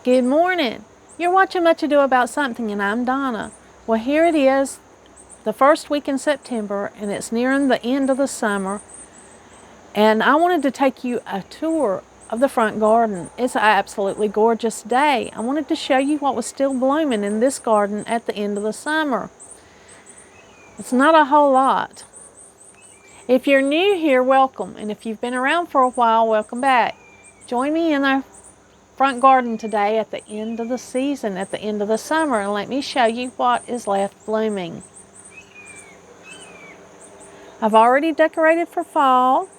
Good morning. You're watching Much Ado About Something, and I'm Donna. Well, here it is, the first week in September, and it's nearing the end of the summer. And I wanted to take you a tour of the front garden. It's an absolutely gorgeous day. I wanted to show you what was still blooming in this garden at the end of the summer. It's not a whole lot. If you're new here, welcome. And if you've been around for a while, welcome back. Join me in our front garden today at the end of the season, at the end of the summer, and let me show you what is left blooming. I've already decorated for fall.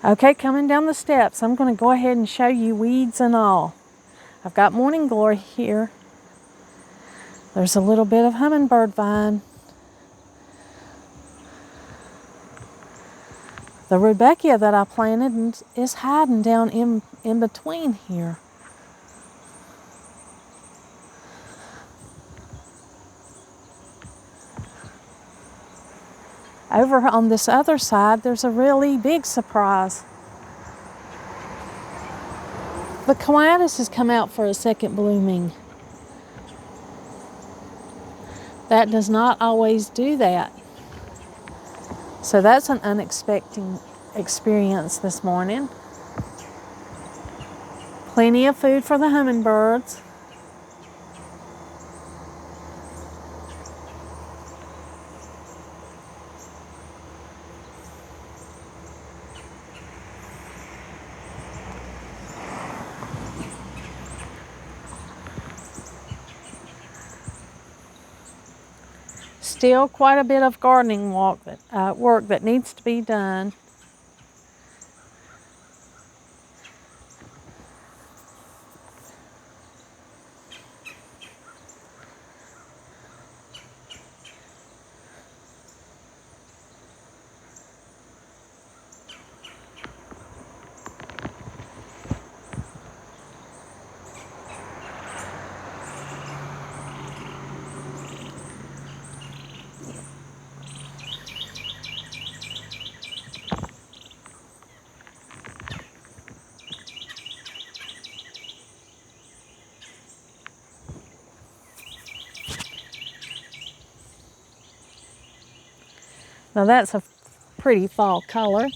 Okay, coming down the steps, I'm going to go ahead and show you weeds and all. I've got morning glory here. There's a little bit of hummingbird vine. The rudbeckia that I planted is hiding down in between here. Over on this other side, there's a really big surprise. The clematis has come out for a second blooming. That does not always do that. So that's an unexpected experience this morning. Plenty of food for the hummingbirds. Still quite a bit of gardening work that needs to be done. Now that's a pretty fall color.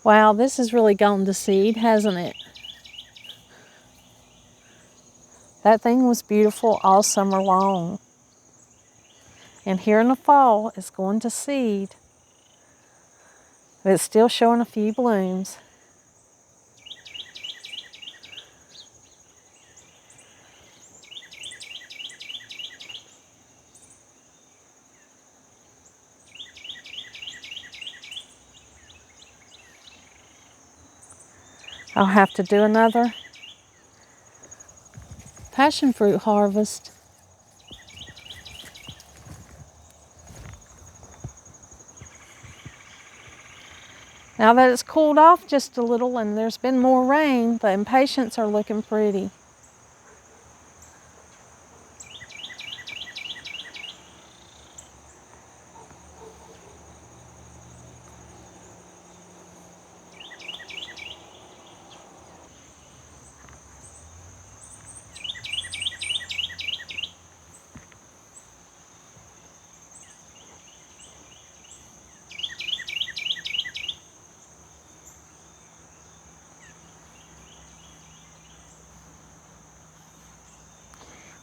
Wow, this has really gone to seed, hasn't it? That thing was beautiful all summer long. And here in the fall, it's going to seed. But it's still showing a few blooms. I'll have to do another passion fruit harvest. Now that it's cooled off just a little and there's been more rain, the impatiens are looking pretty.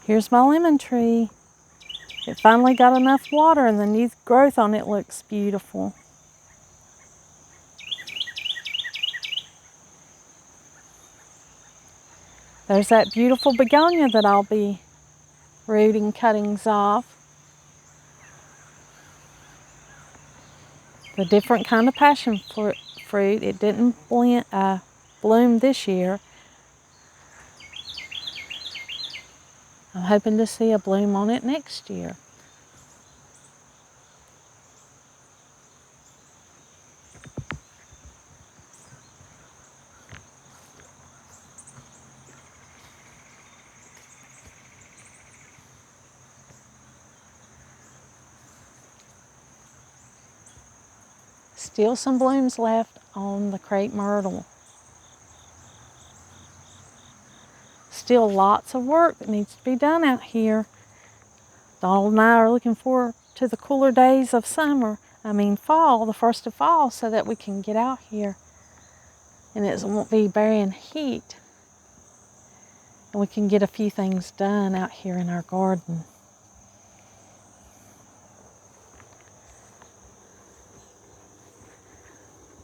Here's my lemon tree. It finally got enough water and the new growth on it looks beautiful. There's that beautiful begonia that I'll be rooting cuttings off. The different kind of passion fruit. It didn't bloom this year. I'm hoping to see a bloom on it next year. Still some blooms left on the crepe myrtle. Still lots of work that needs to be done out here. Donald and I are looking forward to the cooler days of fall, the first of fall, so that we can get out here and it won't be burying heat. And we can get a few things done out here in our garden.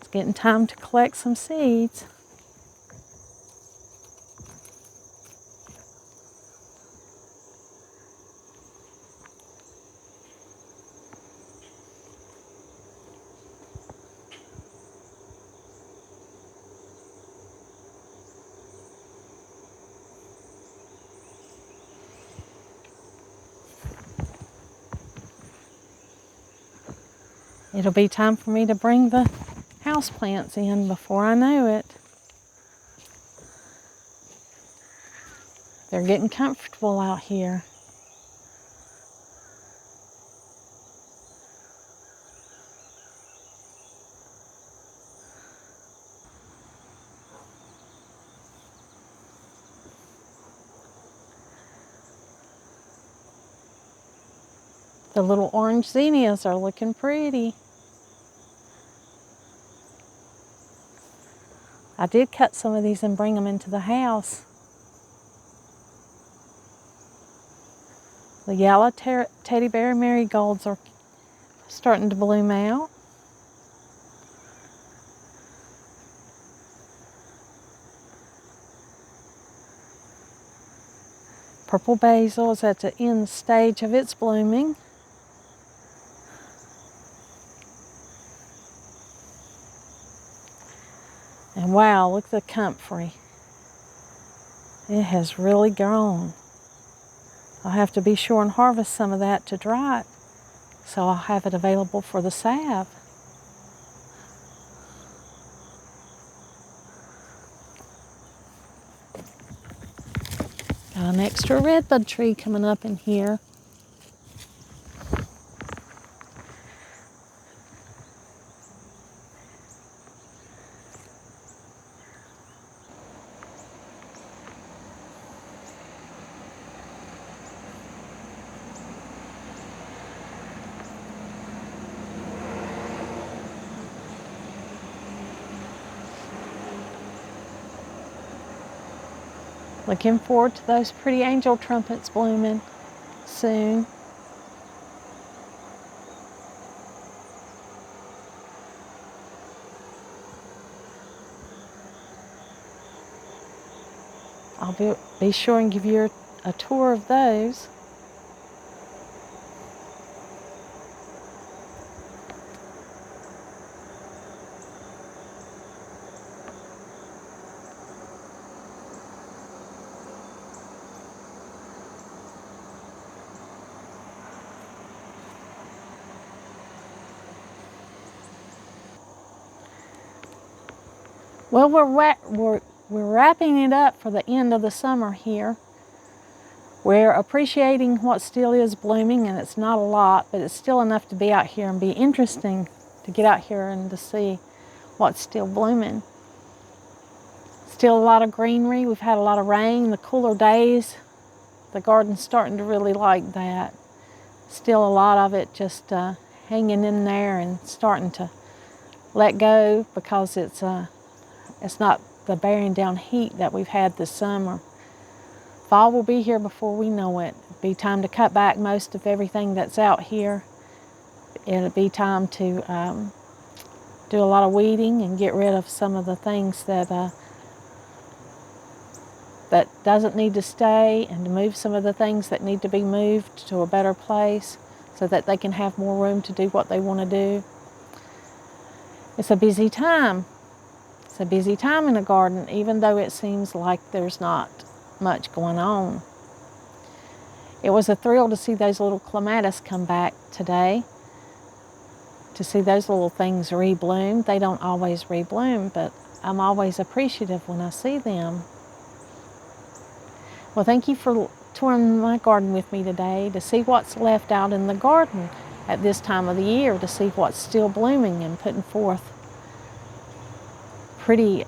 It's getting time to collect some seeds. It'll be time for me to bring the houseplants in before I know it. They're getting comfortable out here. The little orange zinnias are looking pretty. I did cut some of these and bring them into the house. The yellow teddy bear marigolds are starting to bloom out. Purple basil is at the end stage of its blooming. And wow, look at the comfrey. It has really grown. I'll have to be sure and harvest some of that to dry it, so I'll have it available for the salve. Got an extra redbud tree coming up in here. Looking forward to those pretty angel trumpets blooming soon. I'll be sure and give you a tour of those. Well, we're wrapping it up for the end of the summer here. We're appreciating what still is blooming, and it's not a lot, but it's still enough to be out here and be interesting to get out here and to see what's still blooming. Still a lot of greenery. We've had a lot of rain, the cooler days. The garden's starting to really like that. Still a lot of it just hanging in there and starting to let go because it's not the bearing down heat that we've had this summer. Fall will be here before we know it. It'll be time to cut back most of everything that's out here. It'll be time to do a lot of weeding and get rid of some of the things that doesn't need to stay, and to move some of the things that need to be moved to a better place so that they can have more room to do what they want to do. It's a busy time. It's a busy time in a garden, even though it seems like there's not much going on. It was a thrill to see those little clematis come back today, to see those little things rebloom. They don't always rebloom, but I'm always appreciative when I see them. Well, thank you for touring my garden with me today, to see what's left out in the garden at this time of the year, to see what's still blooming and putting forth pretty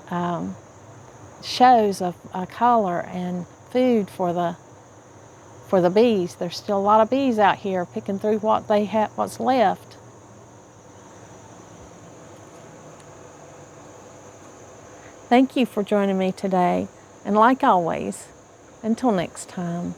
shows of color and food for the bees. There's still a lot of bees out here picking through what's left. Thank you for joining me today, and like always, until next time.